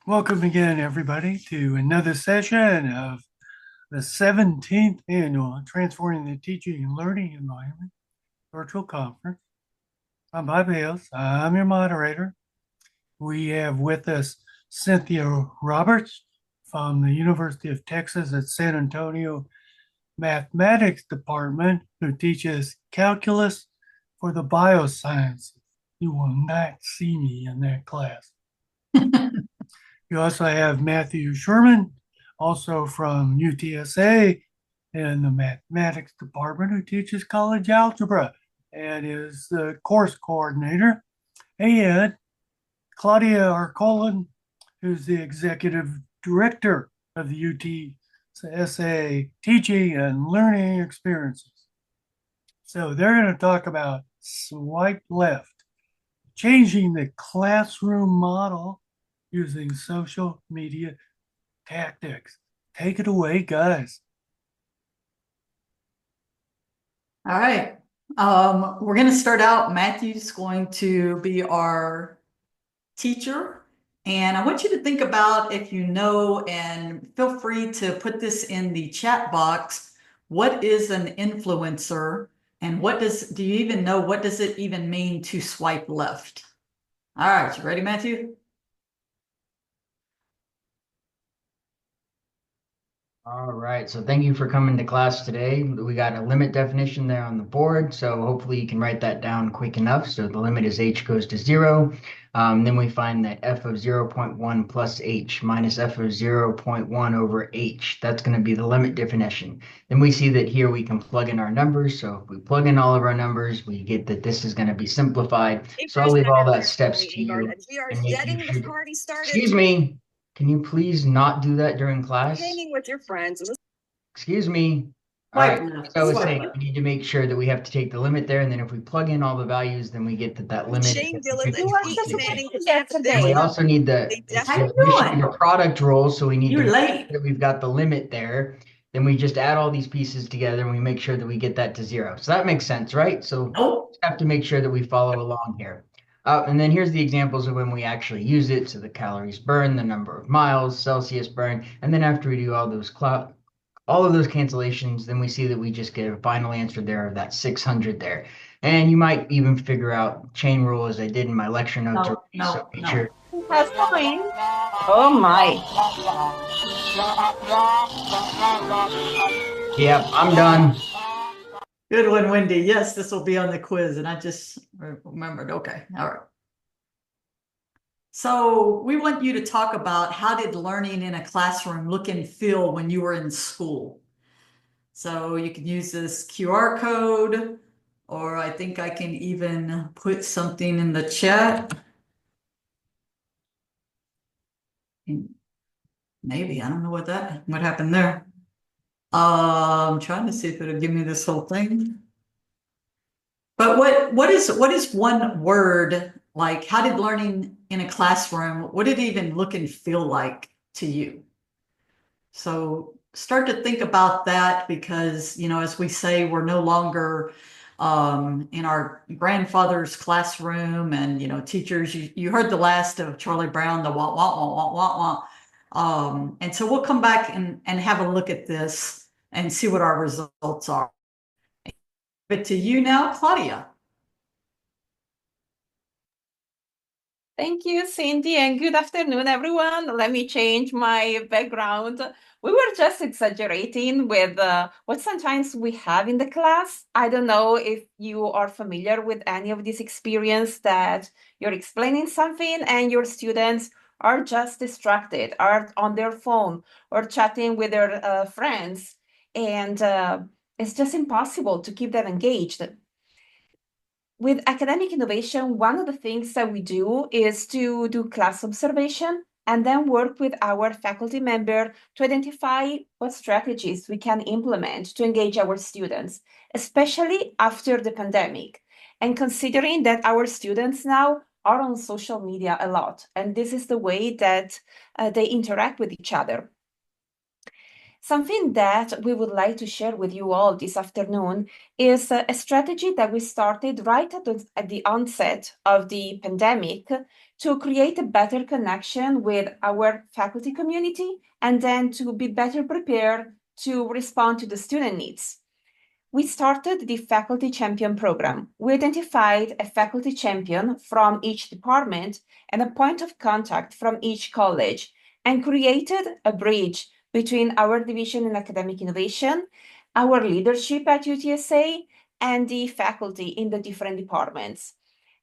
Welcome again, everybody, to another session of the 17th annual Transforming the Teaching and Learning Environment virtual conference. I'm Bob Hales. I'm your moderator. We have with us Cynthia Roberts from the University of Texas at San Antonio Mathematics Department, who teaches calculus for the biosciences. You will not see me in that class. You also have Matthew Sherman, also from UTSA in the mathematics department, who teaches college algebra and is the course coordinator. And Claudia Arcolin, who's the executive director of the UTSA Teaching and Learning Experiences. So they're going to talk about swipe left, changing the classroom model using social media tactics. Take it away, guys. All right. We're going to start out. Matthew's going to be our teacher. And I want you to think about, if you know, and feel free to put this in the chat box. What is an influencer? And do you even know, what does it even mean to swipe left? All right. You ready, Matthew? All right, so thank you for coming to class today. We got a limit definition there on the board, so hopefully you can write that down quick enough. So the limit is h goes to 0. Then we find that f of 0.1 plus h minus f of 0.1 over h. That's going to be the limit definition. Then we see that here we can plug in our numbers. So if we plug in all of our numbers, we get that this is going to be simplified. So I'll leave all that steps to you. And maybe you should, excuse me. Can you please not do that during class? Hanging with your friends. Excuse me. All right. So I was saying we need to make sure that we have to take the limit there, and then if we plug in all the values, then we get that limit. Shane Dillon And we also need the product rule, so we need You're to make late. sure that we've got the limit there. Then we just add all these pieces together, and we make sure that we get that to 0. So that makes sense, right? So Nope. we have to make sure that we follow along here. And then here's the examples of when we actually use it. So the calories burned, the number of miles, Celsius burned, and then after we do all of those cancellations, then we see that we just get a final answer there of that 600 there. And you might even figure out chain rule as I did in my lecture notes. No. Has point. Oh my. Yep, I'm done. Good one, Wendy. Yes, this will be on the quiz, and I just remembered. Okay, all right. So we want you to talk about, how did learning in a classroom look and feel when you were in school? So you can use this QR code, or I think I can even put something in the chat. Maybe, I don't know what happened there. I'm trying to see if it'll give me this whole thing. But what is one word, like, how did learning in a classroom, what did it even look and feel like to you? So start to think about that, because, as we say, we're no longer in our grandfather's classroom, and, teachers, you heard the last of Charlie Brown, the wah, wah, wah, wah, wah, wah. And so we'll come back and have a look at this and see what our results are. But to you now, Claudia. Thank you, Cindy, and good afternoon, everyone. Let me change my background. We were just exaggerating with what sometimes we have in the class. I don't know if you are familiar with any of this experience, that you're explaining something and your students are just distracted, are on their phone or chatting with their friends, and it's just impossible to keep them engaged. With academic innovation, one of the things that we do is to do class observation and then work with our faculty member to identify what strategies we can implement to engage our students, especially after the pandemic. And considering that our students now are on social media a lot, and this is the way that they interact with each other. Something that we would like to share with you all this afternoon is a strategy that we started right at the onset of the pandemic to create a better connection with our faculty community and then to be better prepared to respond to the student needs. We started the Faculty Champion Program. We identified a faculty champion from each department and a point of contact from each college and created a bridge between our division in academic innovation, our leadership at UTSA, and the faculty in the different departments.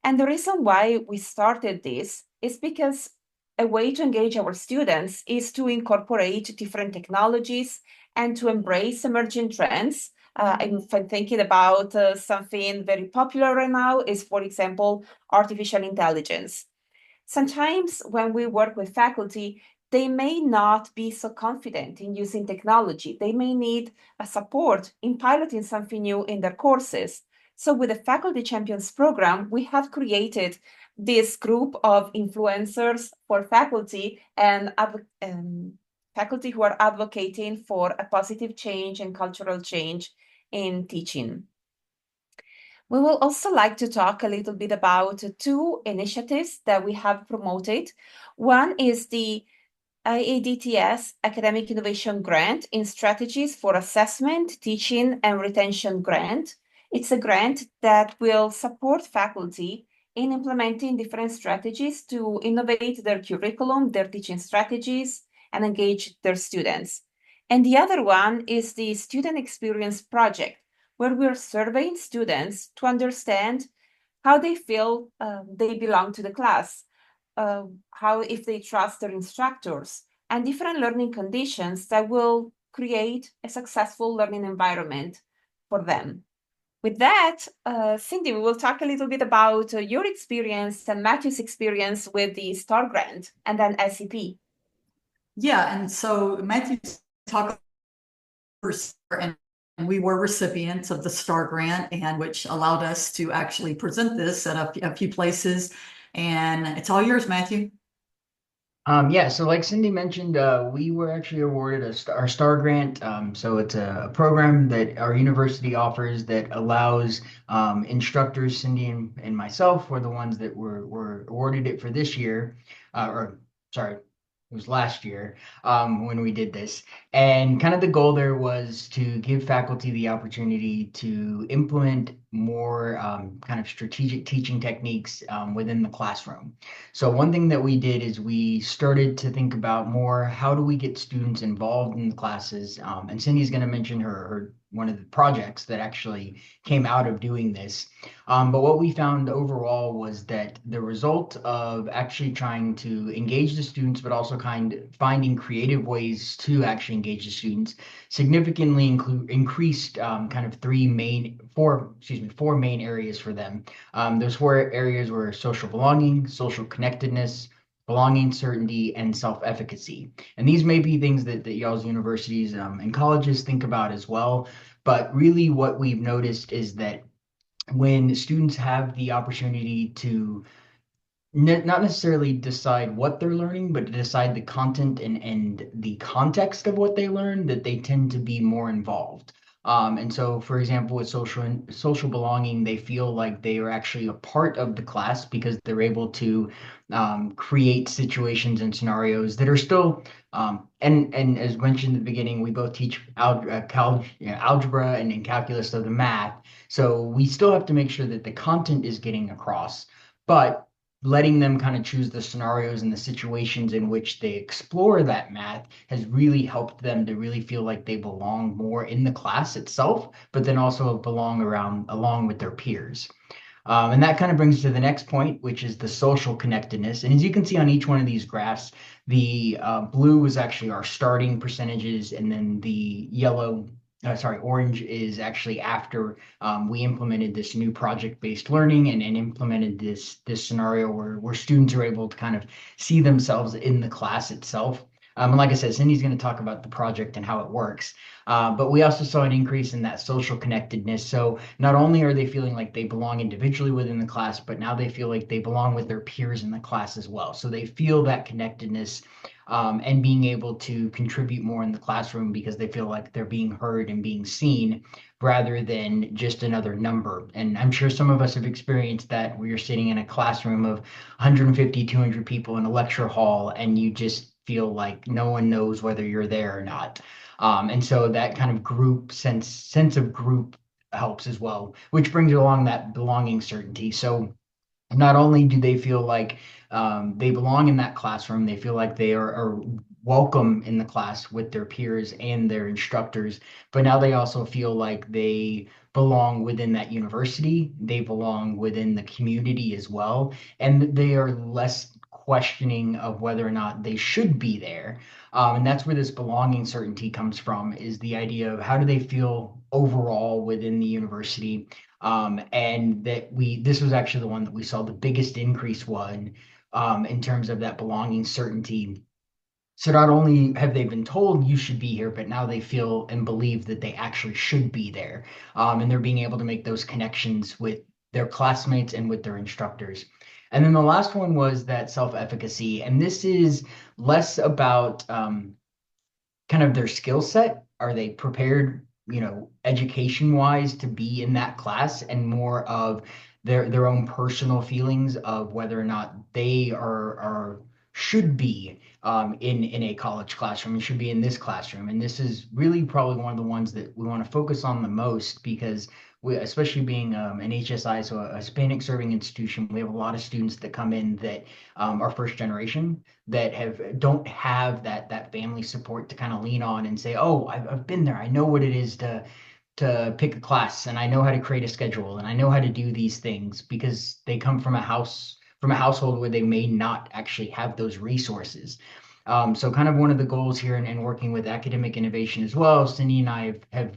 And the reason why we started this is because a way to engage our students is to incorporate different technologies and to embrace emerging trends. I'm thinking about something very popular right now is, for example, artificial intelligence. Sometimes when we work with faculty, they may not be so confident in using technology. They may need a support in piloting something new in their courses. So with the Faculty Champions program, we have created this group of influencers for faculty and faculty who are advocating for a positive change and cultural change in teaching. We will also like to talk a little bit about two initiatives that we have promoted. One is the IADTS Academic Innovation Grant in Strategies for Assessment, Teaching, and Retention Grant. It's a grant that will support faculty in implementing different strategies to innovate their curriculum, their teaching strategies, and engage their students. And the other one is the Student Experience Project, where we're surveying students to understand how they feel they belong to the class, how if they trust their instructors, and different learning conditions that will create a successful learning environment for them. With that, Cindy, we will talk a little bit about your experience and Matthew's experience with the STAR grant and then SEP. Yeah, and so Matthew talked and we were recipients of the STAR grant, and which allowed us to actually present this at a few places. And it's all yours, Matthew. Yeah, so like Cindy mentioned, we were actually awarded our STAR grant. So it's a program that our university offers that allows instructors, Cindy and myself were the ones that were awarded it for this year, or sorry, it was last year when we did this. And kind of the goal there was to give faculty the opportunity to implement more kind of strategic teaching techniques within the classroom. So one thing that we did is we started to think about more, how do we get students involved in the classes? And Cindy's going to mention her one of the projects that actually came out of doing this. But what we found overall was that the result of actually trying to engage the students, but also finding creative ways to actually engage the students, significantly increased kind of four main areas for them. Those four areas were social belonging, social connectedness, belonging, certainty, and self-efficacy. And these may be things that y'all's universities and colleges think about as well. But really what we've noticed is that when students have the opportunity to not necessarily decide what they're learning, but to decide the content and the context of what they learn, that they tend to be more involved. And so, for example, with social belonging, they feel like they are actually a part of the class because they're able to create situations and scenarios that are still, and as mentioned in the beginning, we both teach algebra and calculus, so the math. So we still have to make sure that the content is getting across, but letting them kind of choose the scenarios and the situations in which they explore that math has really helped them to really feel like they belong more in the class itself, but then also belong along with their peers. And that kind of brings to the next point, which is the social connectedness. And as you can see on each one of these graphs, the blue is actually our starting percentages, and then the orange is actually after we implemented this new project-based learning and implemented this scenario where students are able to kind of see themselves in the class itself. And like I said, Cindy's going to talk about the project and how it works. But we also saw an increase in that social connectedness. So not only are they feeling like they belong individually within the class, but now they feel like they belong with their peers in the class as well. So they feel that connectedness and being able to contribute more in the classroom because they feel like they're being heard and being seen rather than just another number. And I'm sure some of us have experienced that where you're sitting in a classroom of 150, 200 people in a lecture hall and you just feel like no one knows whether you're there or not. And so that kind of group sense of group helps as well, which brings along that belonging certainty. So not only do they feel like they belong in that classroom, they feel like they are welcome in the class with their peers and their instructors, but now they also feel like they belong within that university, they belong within the community as well, and they are less questioning of whether or not they should be there. And that's where this belonging certainty comes from, is the idea of how do they feel overall within the university, and that this was actually the one that we saw the biggest increase one in terms of that belonging certainty. So not only have they been told you should be here, but now they feel and believe that they actually should be there. And they're being able to make those connections with their classmates and with their instructors. And then the last one was that self-efficacy. And this is less about kind of their skill set. Are they prepared, education wise to be in that class, and more of their own personal feelings of whether or not they are should be in a college classroom and should be in this classroom. And this is really probably one of the ones that we want to focus on the most because we, especially being an HSI, so a Hispanic serving institution, we have a lot of students that come in that are first generation that don't have that family support to kind of lean on and say, oh, I've been there. I know what it is to pick a class, and I know how to create a schedule, and I know how to do these things because they come from a household where they may not actually have those resources. So kind of one of the goals here in working with academic innovation as well, Cindy and I have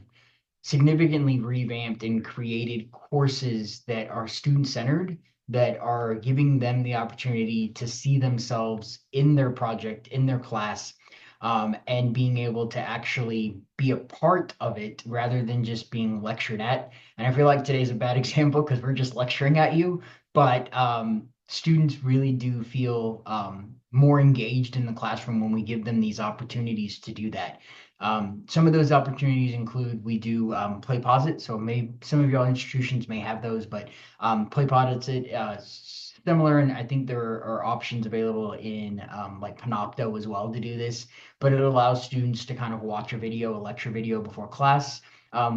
significantly revamped and created courses that are student-centered, that are giving them the opportunity to see themselves in their project, in their class, and being able to actually be a part of it rather than just being lectured at. And I feel like today's a bad example because we're just lecturing at you, but students really do feel more engaged in the classroom when we give them these opportunities to do that. Some of those opportunities include we do PlayPosit. So maybe some of y'all institutions may have those, but PlayPosit's similar, and I think there are options available in like Panopto as well to do this. But it allows students to kind of watch a lecture video before class,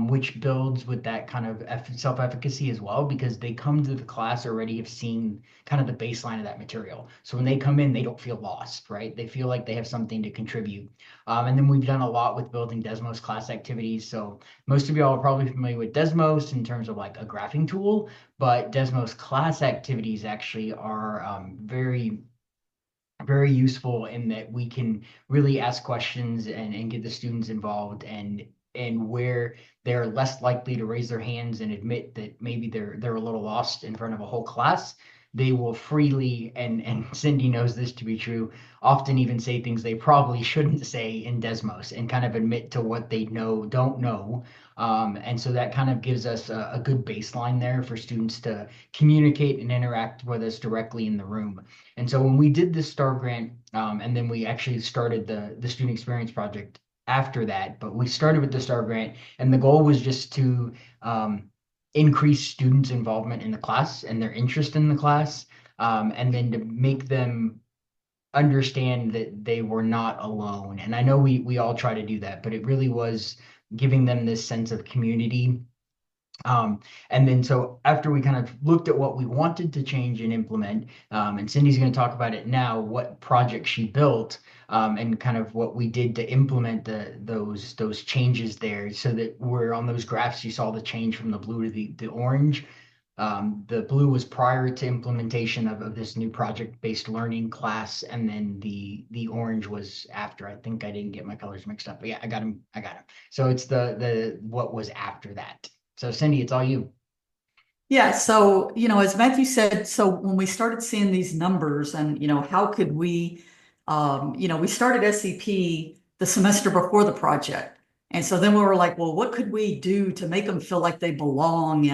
which builds with that kind of self-efficacy as well, because they come to the class already have seen kind of the baseline of that material. So when they come in, they don't feel lost, right? They feel like they have something to contribute. And then we've done a lot with building Desmos class activities. So most of y'all are probably familiar with Desmos in terms of like a graphing tool, but Desmos class activities actually are very very useful in that we can really ask questions and get the students involved, and where they're less likely to raise their hands and admit that maybe they're a little lost in front of a whole class, they will freely, and Cindy knows this to be true, often even say things they probably shouldn't say in Desmos and kind of admit to what they don't know. And so that kind of gives us a good baseline there for students to communicate and interact with us directly in the room. And so when we did this STAR grant, and then we actually started the student experience project after that, but we started with the STAR grant, and the goal was just to increase students' involvement in the class and their interest in the class, and then to make them understand that they were not alone. And I know we all try to do that, but it really was giving them this sense of community. And then so after we kind of looked at what we wanted to change and implement, and Cindy's going to talk about it now, what project she built, and kind of what we did to implement those changes there, so that we're on those graphs. You saw the change from the blue to the orange. The blue was prior to implementation of this new project-based learning class, and then the orange was after. I think I didn't get my colors mixed up, but yeah, I got them. So it's the what was after that. So Cindy, it's all you. Yeah, so, as Matthew said, so when we started seeing these numbers and, how could we We started SCP the semester before the project. And so then we were like, well, what could we do to make them feel like they belong?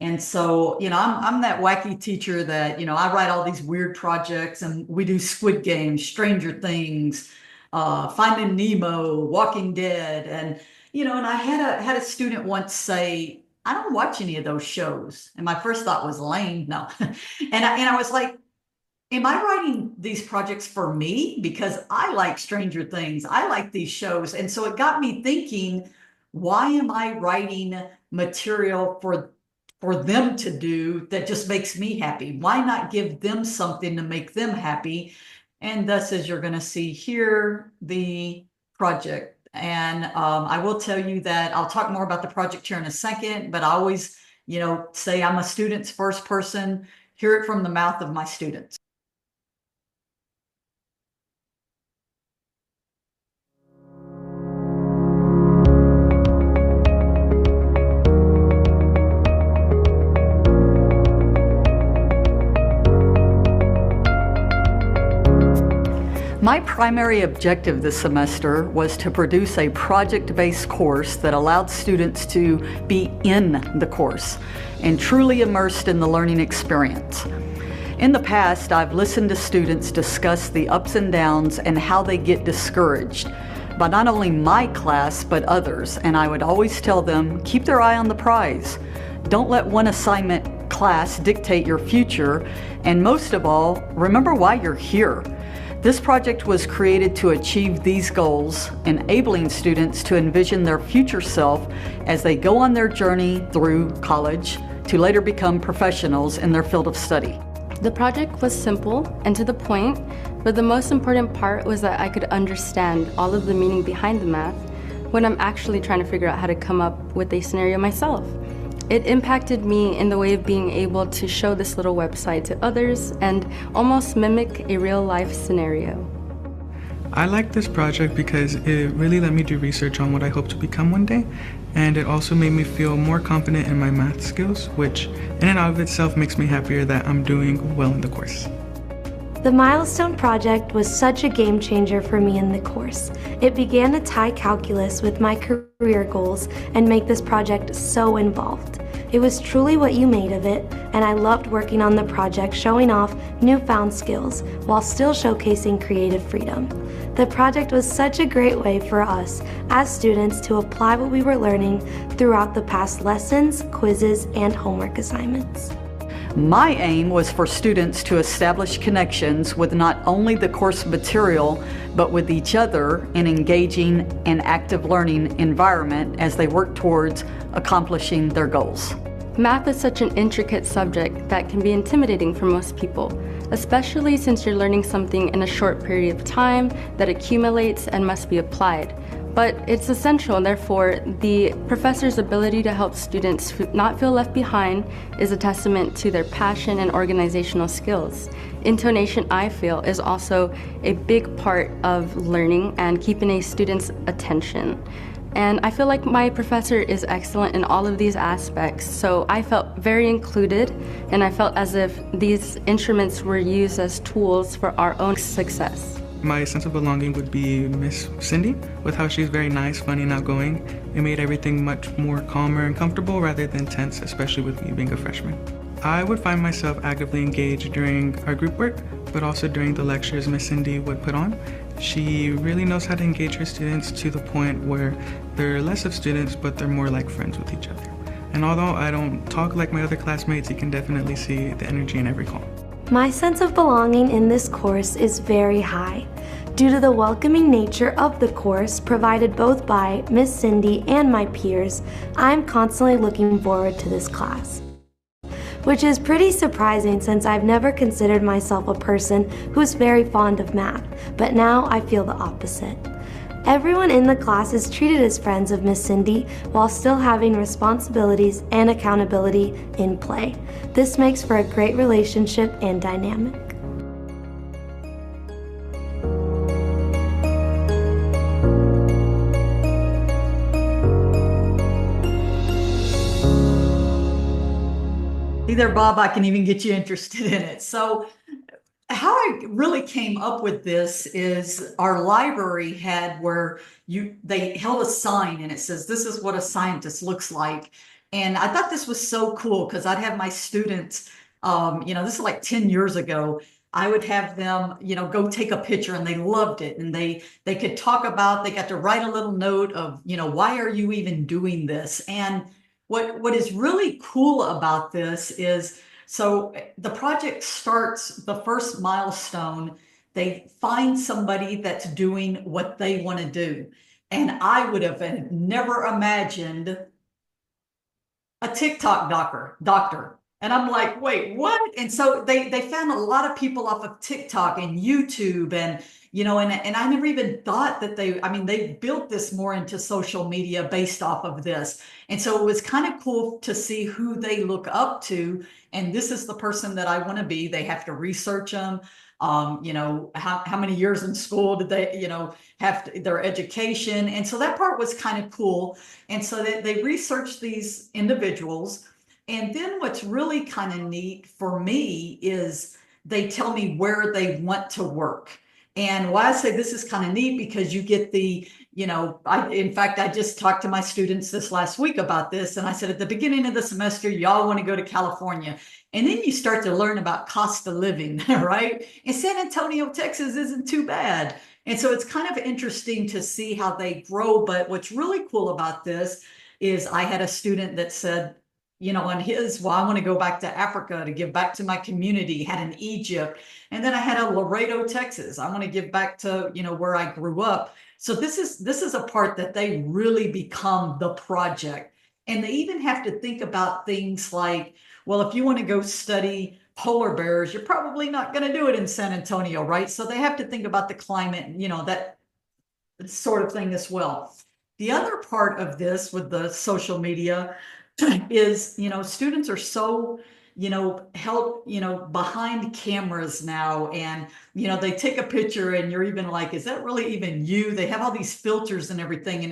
And so, I'm that wacky teacher that, I write all these weird projects and we do Squid Game, Stranger Things, Finding Nemo, Walking Dead. And, and I had a student once say, I don't watch any of those shows. And my first thought was lame. No. and I was like, am I writing these projects for me? Because I like Stranger Things. I like these shows. And so it got me thinking, why am I writing material for them to do that just makes me happy? Why not give them something to make them happy? And thus, as you're going to see here, the project. And I will tell you that I'll talk more about the project here in a second, but I always, say I'm a student's first person, hear it from the mouth of my students. My primary objective this semester was to produce a project-based course that allowed students to be in the course and truly immersed in the learning experience. In the past, I've listened to students discuss the ups and downs and how they get discouraged by not only my class, but others, and I would always tell them, keep their eye on the prize. Don't let one assignment class dictate your future, and most of all, remember why you're here. This project was created to achieve these goals, enabling students to envision their future self as they go on their journey through college to later become professionals in their field of study. The project was simple and to the point, but the most important part was that I could understand all of the meaning behind the math when I'm actually trying to figure out how to come up with a scenario myself. It impacted me in the way of being able to show this little website to others and almost mimic a real-life scenario. I like this project because it really let me do research on what I hope to become one day, and it also made me feel more confident in my math skills, which in and of itself makes me happier that I'm doing well in the course. The Milestone project was such a game changer for me in the course. It began to tie calculus with my career goals and make this project so involved. It was truly what you made of it, and I loved working on the project, showing off newfound skills while still showcasing creative freedom. The project was such a great way for us as students to apply what we were learning throughout the past lessons, quizzes, and homework assignments. My aim was for students to establish connections with not only the course material, but with each other in engaging and active learning environment as they work towards accomplishing their goals. Math is such an intricate subject that can be intimidating for most people, especially since you're learning something in a short period of time that accumulates and must be applied. But it's essential, and therefore, the professor's ability to help students not feel left behind is a testament to their passion and organizational skills. Intonation, I feel, is also a big part of learning and keeping a student's attention. And I feel like my professor is excellent in all of these aspects, so I felt very included, and I felt as if these instruments were used as tools for our own success. My sense of belonging would be Miss Cindy, with how she's very nice, funny, and outgoing. It made everything much more calmer and comfortable rather than tense, especially with me being a freshman. I would find myself actively engaged during our group work, but also during the lectures Miss Cindy would put on. She really knows how to engage her students to the point where they're less of students, but they're more like friends with each other. And although I don't talk like my other classmates, you can definitely see the energy in every call. My sense of belonging in this course is very high. Due to the welcoming nature of the course provided both by Miss Cindy and my peers, I'm constantly looking forward to this class. Which is pretty surprising since I've never considered myself a person who's very fond of math, but now I feel the opposite. Everyone in the class is treated as friends of Miss Cindy while still having responsibilities and accountability in play. This makes for a great relationship and dynamic. See there, Bob, I can even get you interested in it. So how I really came up with this is our library had where they held a sign and it says, "This is what a scientist looks like." And I thought this was so cool because I'd have my students, this is like 10 years ago. I would have them, go take a picture, and they loved it. And they could talk about, they got to write a little note of, why are you even doing this? And what is really cool about this is, so the project starts, the first milestone, they find somebody that's doing what they want to do. And I would have never imagined a TikTok doctor. And I'm like, wait, what? And so they found a lot of people off of TikTok and YouTube, and and I never even thought that they built this more into social media based off of this. And so it was kind of cool to see who they look up to. And this is the person that I want to be. They have to research them. How many years in school did they, have their education? And so that part was kind of cool. And so they researched these individuals. And then what's really kind of neat for me is they tell me where they want to work. And why I say this is kind of neat, because you get in fact, I just talked to my students this last week about this. And I said, at the beginning of the semester, y'all want to go to California. And then you start to learn about cost of living, right? And San Antonio, Texas isn't too bad. And so it's kind of interesting to see how they grow. But what's really cool about this is I had a student that said, on his, I want to go back to Africa to give back to my community, had an Egypt. And then I had a Laredo, Texas. I want to give back to, where I grew up. So this is a part that they really become the project. And they even have to think about things like, well, if you want to go study polar bears, you're probably not going to do it in San Antonio, right? So they have to think about the climate and, that sort of thing as well. The other part of this with the social media is, students are so, held, behind cameras now. And, they take a picture and you're even like, is that really even you? They have all these filters and everything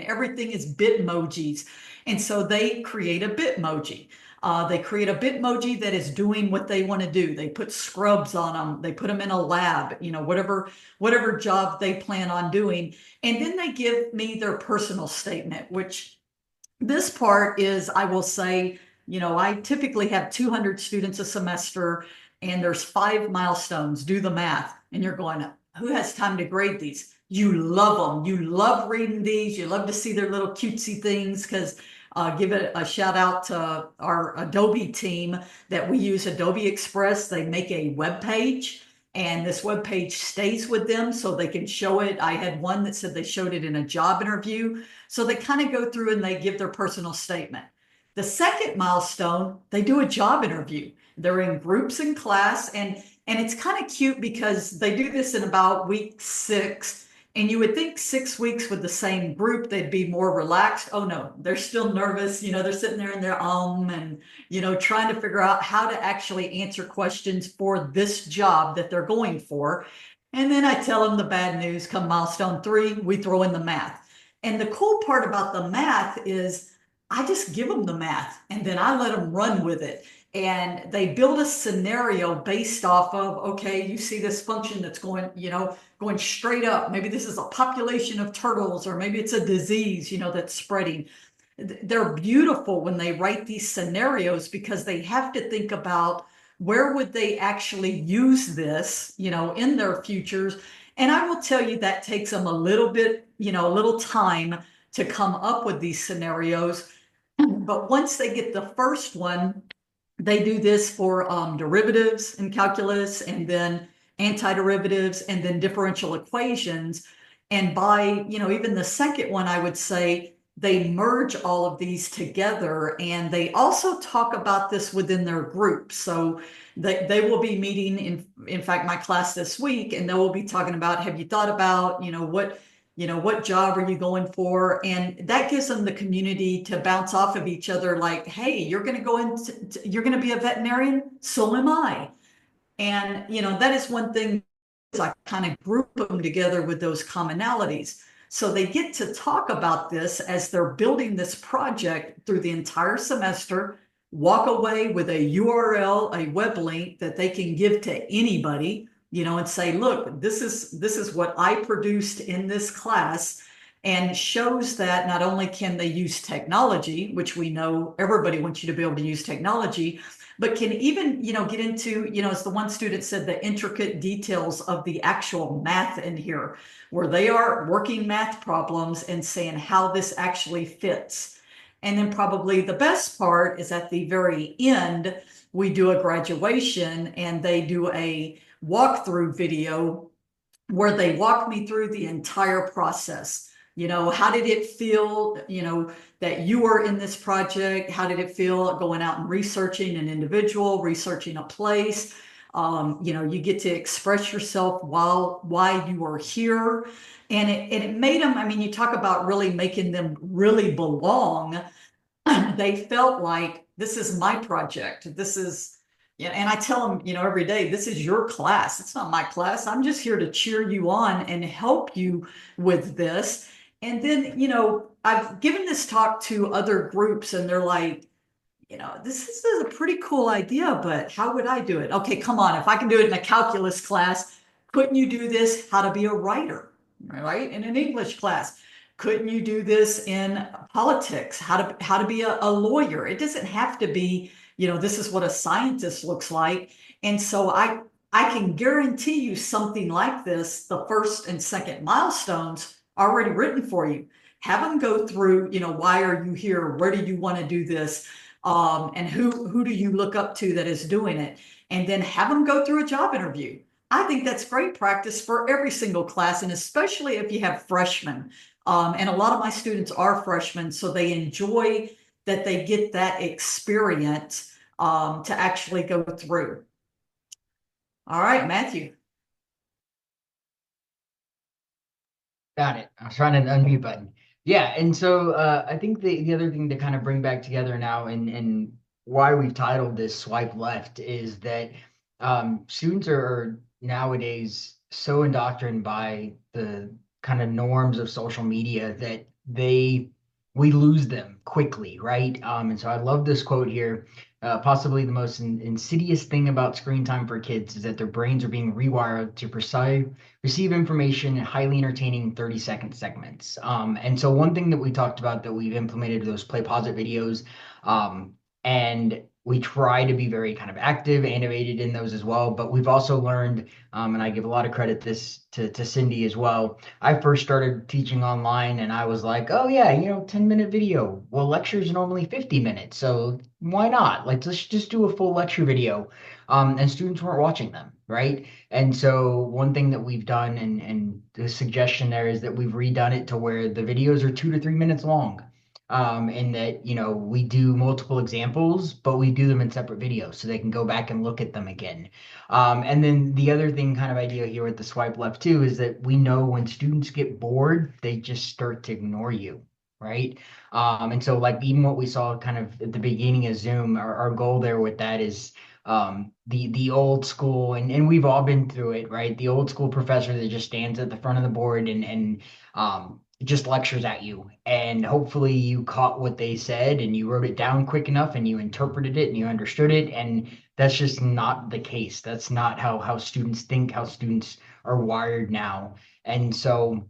is Bitmojis. And so they create a Bitmoji. They create a Bitmoji that is doing what they want to do. They put scrubs on them. They put them in a lab, whatever job they plan on doing. And then they give me their personal statement, which this part is, I will say, I typically have 200 students a semester, and there's 5 milestones. Do the math. And you're going, who has time to grade these? You love them. You love reading these. You love to see their little cutesy things, because give it a shout out to our Adobe team that we use, Adobe Express. They make a web page, and this web page stays with them so they can show it. I had one that said they showed it in a job interview. So they kind of go through and they give their personal statement. The second milestone, they do a job interview. They're in groups in class, and it's kind of cute because they do this in about week 6. And you would think 6 weeks with the same group, they'd be more relaxed. Oh no, they're still nervous. They're sitting there in their and, trying to figure out how to actually answer questions for this job that they're going for. And then I tell them the bad news. Come milestone 3, we throw in the math. And the cool part about the math is I just give them the math and then I let them run with it. And they build a scenario based off of, okay, you see this function that's going, going straight up. Maybe this is a population of turtles, or maybe it's a disease, that's spreading. They're beautiful when they write these scenarios, because they have to think about where would they actually use this, in their futures. And I will tell you that takes them a little bit, a little time to come up with these scenarios. But once they get the first one, they do this for derivatives in calculus, and then antiderivatives, and then differential equations. And by, even the second one, I would say they merge all of these together, and they also talk about this within their group. So they will be meeting in fact, my class this week, and they will be talking about, have you thought about, what job are you going for? And that gives them the community to bounce off of each other, like, hey, you're going to go into, you're going to be a veterinarian, so am I. And, that is one thing, is I kind of group them together with those commonalities. So they get to talk about this as they're building this project through the entire semester, walk away with a URL, a web link that they can give to anybody, and say, look, this is what I produced in this class, and shows that not only can they use technology, which we know everybody wants you to be able to use technology, but can even, get into, as the one student said, the intricate details of the actual math in here, where they are working math problems and saying how this actually fits. And then probably the best part is at the very end, we do a graduation and they do a walkthrough video where they walk me through the entire process. How did it feel, that you were in this project? How did it feel going out and researching an individual, researching a place? You get to express yourself why you are here. And it made them, I mean, you talk about really making them really belong. They felt like, this is my project. This is, and I tell them, every day, this is your class. It's not my class. I'm just here to cheer you on and help you with this. And then, I've given this talk to other groups and they're like, this is a pretty cool idea, but how would I do it? Okay, come on. If I can do it in a calculus class, couldn't you do this? How to be a writer, right? In an English class. Couldn't you do this in politics? How to be a lawyer? It doesn't have to be, this is what a scientist looks like. And so I can guarantee you something like this, the first and second milestones already written for you. Have them go through, why are you here? Where do you want to do this? And who do you look up to that is doing it? And then have them go through a job interview. I think that's great practice for every single class, and especially if you have freshmen. And a lot of my students are freshmen, so they enjoy that they get that experience to actually go through. All right, Matthew. Got it. I was trying to unmute button. Yeah, and so I think the other thing to kind of bring back together now and why we've titled this Swipe Left is that students are nowadays so indoctrinated by the kind of norms of social media that we lose them quickly, right? And so I love this quote here. Possibly the most insidious thing about screen time for kids is that their brains are being rewired to receive information in highly entertaining 30-second segments. And so one thing that we talked about that we've implemented those play pause it videos, and we try to be very kind of active, animated in those as well. But we've also learned, and I give a lot of credit to Cindy as well. I first started teaching online and I was like, oh yeah, 10-minute video. Well, lectures are normally 50 minutes. So why not? Like, let's just do a full lecture video. And students weren't watching them, right? And so one thing that we've done, and the suggestion there is that we've redone it to where the videos are 2 to 3 minutes long. And that, we do multiple examples, but we do them in separate videos so they can go back and look at them again. And then the other thing kind of idea here with the swipe left too is that we know when students get bored, they just start to ignore you, right? And so like even what we saw kind of at the beginning of Zoom, our goal there with that is the old school, and we've all been through it, right? The old school professor that just stands at the front of the board and just lectures at you, and hopefully you caught what they said and you wrote it down quick enough and you interpreted it and you understood it. And that's just not the case. That's not how students think, how students are wired now. And so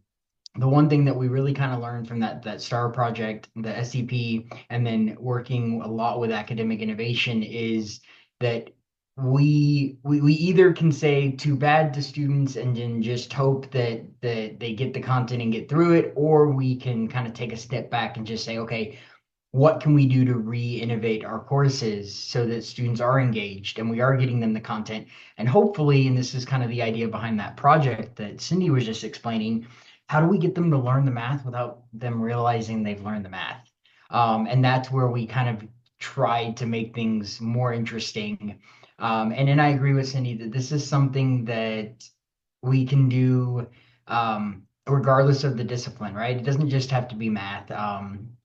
the one thing that we really kind of learned from that STAR project, the SCP, and then working a lot with academic innovation is that we either can say too bad to students and then just hope that they get the content and get through it, or we can kind of take a step back and just say, okay, what can we do to re-innovate our courses so that students are engaged and we are getting them the content? And hopefully, and this is kind of the idea behind that project that Cindy was just explaining, how do we get them to learn the math without them realizing they've learned the math? And that's where we kind of tried to make things more interesting. And then I agree with Cindy that this is something that we can do regardless of the discipline, right? It doesn't just have to be math.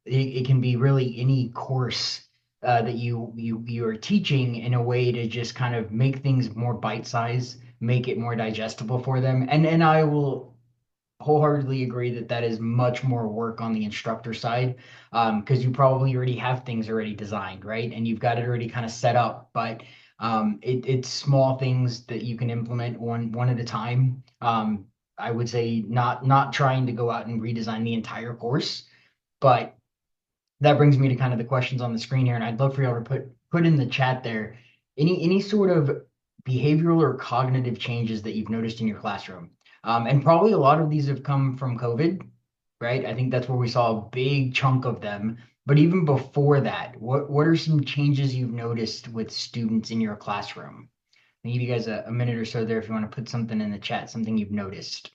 It can be really any course that you are teaching in a way to just kind of make things more bite-sized, make it more digestible for them. And I will wholeheartedly agree that is much more work on the instructor side, because you probably already have things already designed, right? And you've got it already kind of set up. But It's small things that you can implement one at a time. I would say not trying to go out and redesign the entire course, but that brings me to kind of the questions on the screen here, and I'd love for y'all to put in the chat there any sort of behavioral or cognitive changes that you've noticed in your classroom. And probably a lot of these have come from COVID, right? I think that's where we saw a big chunk of them. But even before that, what are some changes you've noticed with students in your classroom? I'll give you guys a minute or so there if you want to put something in the chat, something you've noticed.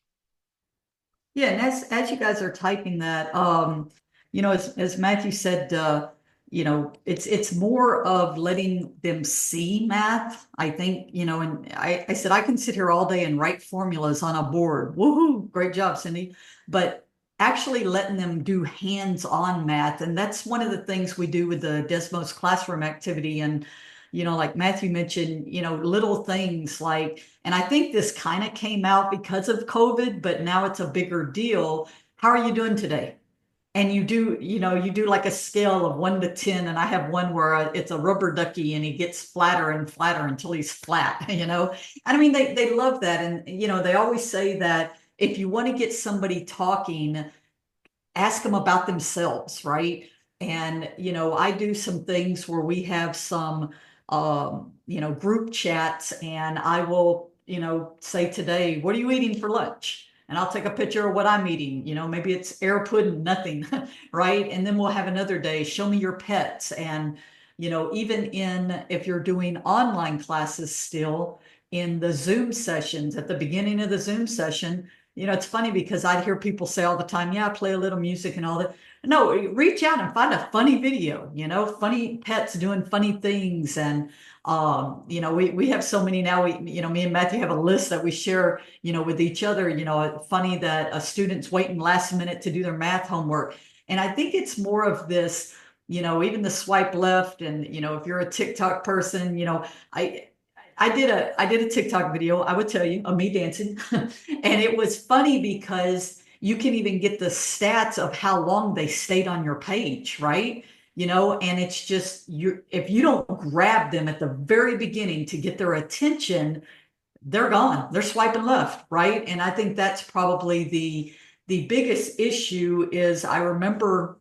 Yeah, and as you guys are typing that, as Matthew said, it's more of letting them see math. I think, and I said I can sit here all day and write formulas on a board. Woohoo! Great job, Cindy. But actually letting them do hands-on math, and that's one of the things we do with the Desmos classroom activity. And like Matthew mentioned, little things like, and I think this kind of came out because of COVID, but now it's a bigger deal. How are you doing today? And you do like a scale of 1 to 10, and I have one where it's a rubber ducky and he gets flatter and flatter until he's flat, And I mean, they love that. And, they always say that if you want to get somebody talking, ask them about themselves, right? And, I do some things where we have some, group chats, and I will, say today, what are you eating for lunch? And I'll take a picture of what I'm eating. Maybe it's air pudding, nothing, right? And then we'll have another day, show me your pets. And, even if you're doing online classes still, in the Zoom sessions, at the beginning of the Zoom session, it's funny because I'd hear people say all the time, yeah, I play a little music and all that. No, reach out and find a funny video, funny pets doing funny things. And, we have so many now, me and Matthew have a list that we share, with each other, funny that a student's waiting last minute to do their math homework. And I think it's more of this, even the swipe left. And, if you're a TikTok person, I did a TikTok video, I would tell you, of me dancing. And it was funny because you can even get the stats of how long they stayed on your page, right? And it's just if you don't grab them at the very beginning to get their attention, they're gone. They're swiping left, right? And I think that's probably the biggest issue is I remember,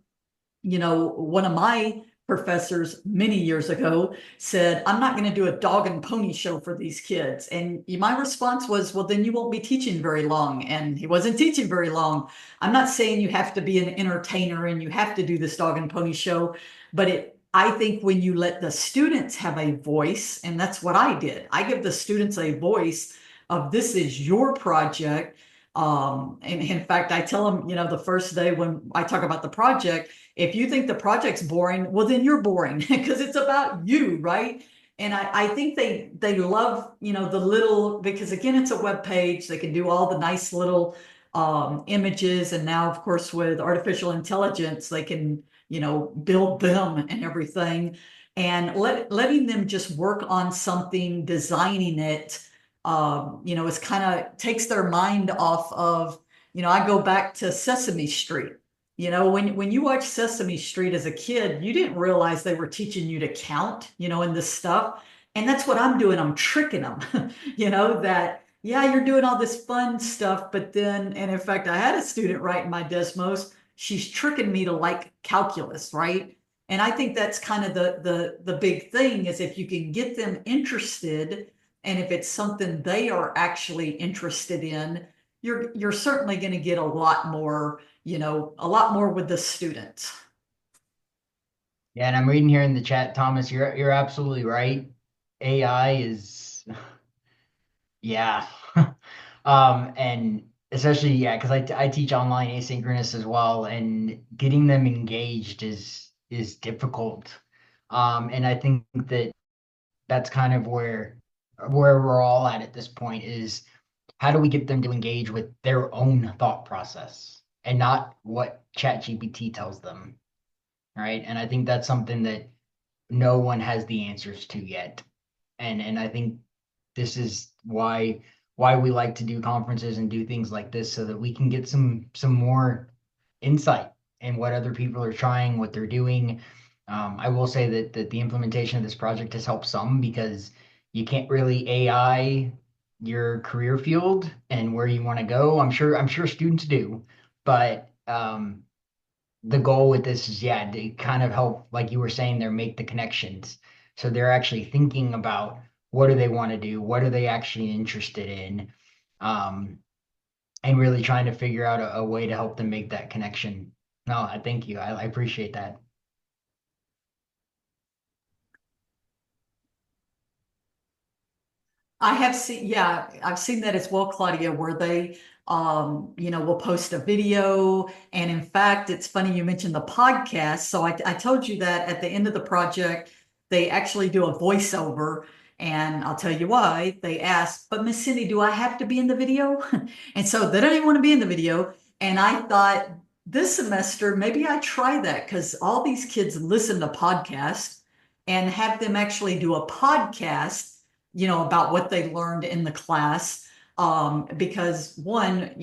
one of my professors many years ago said, I'm not going to do a dog and pony show for these kids. And my response was, well, then you won't be teaching very long. And he wasn't teaching very long. I'm not saying you have to be an entertainer and you have to do this dog and pony show, but I think when you let the students have a voice, and that's what I did, I give the students a voice of this is your project. And in fact, I tell them, the first day when I talk about the project, if you think the project's boring, well, then you're boring because it's about you, right? And I think they love, the little, because again, it's a web page. They can do all the nice little images. And now, of course, with artificial intelligence, they can, build them and everything. And letting them just work on something, designing it, it's kind of takes their mind off of, I go back to Sesame Street. When you watch Sesame Street as a kid, you didn't realize they were teaching you to count, in this stuff. And that's what I'm doing. I'm tricking them, that, yeah, you're doing all this fun stuff. But then, and in fact, I had a student write in my Desmos, she's tricking me to like calculus, right? And I think that's kind of the big thing is if you can get them interested, and if it's something they are actually interested in, you're certainly going to get a lot more with the students. Yeah, and I'm reading here in the chat, Thomas, you're absolutely right. AI is, yeah. And especially, yeah, because I teach online asynchronous as well, and getting them engaged is difficult. And I think that's kind of where we're all at this point is how do we get them to engage with their own thought process and not what ChatGPT tells them, right? And I think that's something that no one has the answers to yet. And I think this is why we like to do conferences and do things like this so that we can get some more insight in what other people are trying, what they're doing. I will say that the implementation of this project has helped some because you can't really AI your career field and where you want to go. I'm sure students do, but the goal with this is, yeah, to kind of help, like you were saying there, make the connections. So they're actually thinking about what do they want to do, what are they actually interested in, um, and really trying to figure out a way to help them make that connection. No, I thank you. I appreciate that. I have seen, yeah, I've seen that as well, Claudia, where they, will post a video. And in fact, it's funny you mentioned the podcast. So I told you that at the end of the project, they actually do a voiceover. And I'll tell you why. They asked, but Miss Cindy, do I have to be in the video? And so they don't even want to be in the video. And I thought this semester, maybe I try that because all these kids listen to podcasts and have them actually do a podcast about what they learned in the class. Because one,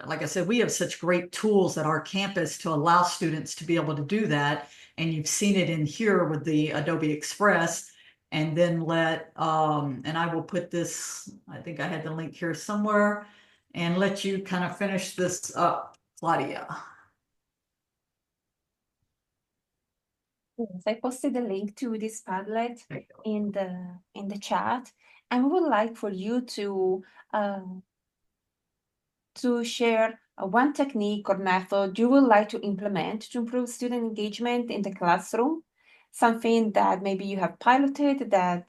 like I said, we have such great tools at our campus to allow students to be able to do that. And you've seen it in here with the Adobe Express. And then and I will put this, I think I had the link here somewhere, and let you kind of finish this up, Claudia. Yes, I posted a link to this Padlet in the chat, and we would like for you to share one technique or method you would like to implement to improve student engagement in the classroom, something that maybe you have piloted that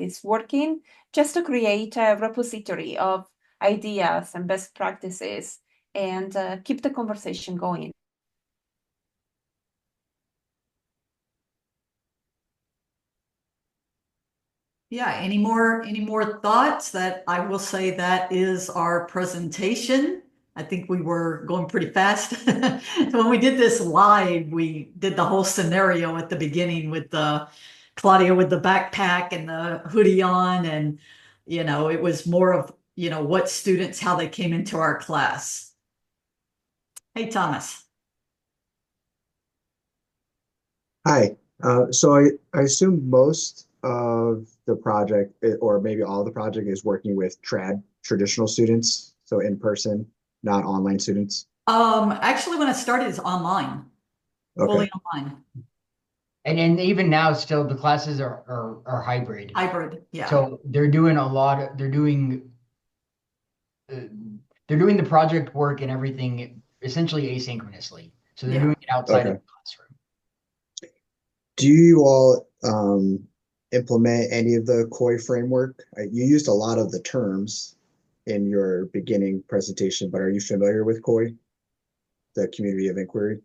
is working, just to create a repository of ideas and best practices and keep the conversation going. Yeah, any more thoughts? That I will say that is our presentation. I think we were going pretty fast. So when we did this live, we did the whole scenario at the beginning with Claudia with the backpack and the hoodie on, and it was more of what students, how they came into our class. Hey, Thomas. Hi. So I assume most of the project, or maybe all of the project, is working with traditional students, so in person, not online students. Actually, when I started, it's online, fully online, And even now, still the classes are hybrid. hybrid. Yeah. So they're doing they're doing the project work and everything essentially asynchronously. So they're Yeah. doing it outside of Okay. the classroom. Do you all implement any of the COI framework? You used a lot of the terms in your beginning presentation, but are you familiar with COI, the community of inquiry?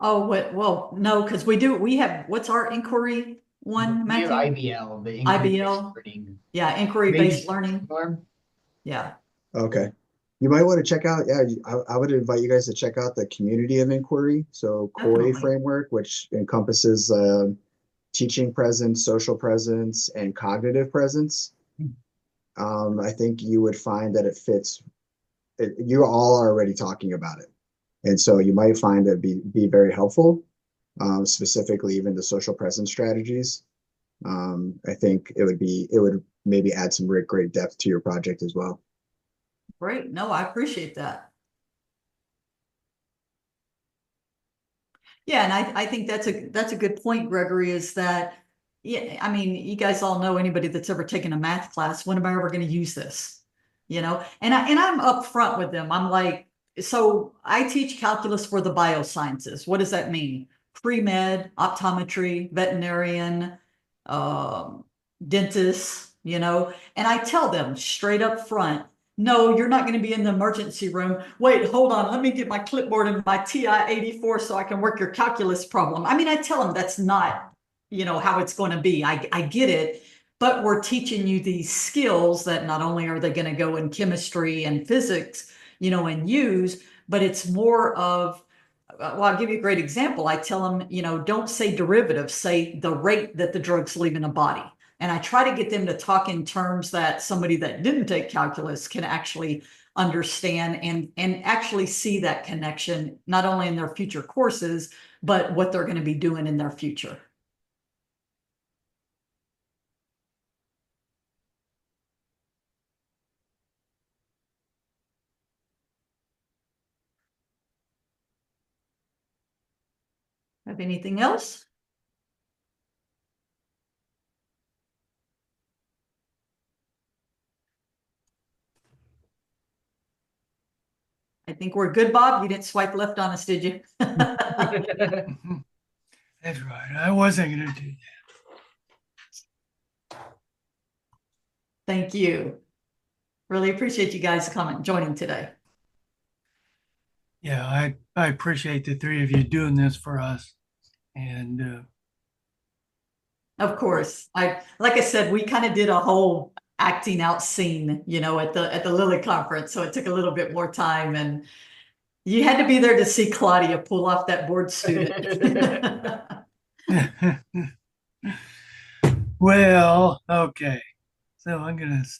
Oh, well, no, because we have, what's our inquiry one, We have Matthew? IBL, the inquiry-based IBL? learning. Yeah, Maybe inquiry-based learning. similar. Yeah. Okay. You might want to check out, I would invite you guys to check out the community of inquiry. So COI Definitely. framework, which encompasses teaching presence, social presence, and cognitive presence. I think you would find that it fits. You all are already talking about it. And so you might find it be very helpful, specifically even the social presence strategies. I think it would maybe add some great depth to your project as well. Great. No, I appreciate that. Yeah, and I think that's a good point, Gregory, is that, yeah, I mean, you guys all know, anybody that's ever taken a math class, when am I ever going to use this? And I'm upfront with them. I'm like, so I teach calculus for the biosciences. What does that mean? Pre-med, optometry, veterinarian, dentist, and I tell them straight up front, no, you're not going to be in the emergency room. Wait, hold on. Let me get my clipboard and my TI-84 so I can work your calculus problem. I mean, I tell them that's not, how it's going to be. I get it, but we're teaching you these skills that not only are they going to go in chemistry and physics, and use, but it's more of, well, I'll give you a great example. I tell them, don't say derivative, say the rate that the drug's leaving the body. And I try to get them to talk in terms that somebody that didn't take calculus can actually understand and actually see that connection, not only in their future courses, but what they're going to be doing in their future. Have anything else? I think we're good, Bob. You didn't swipe left on us, did you? Mhm. That's right. I wasn't going to do that. Thank you. Really appreciate you guys coming, joining today. Yeah, I appreciate the three of you doing this for us. And Of course. Like I said, we kind of did a whole acting out scene, you know, at the Lilly conference. So it took a little bit more time, and you had to be there to see Claudia pull off that board student. well, okay. So I'm going to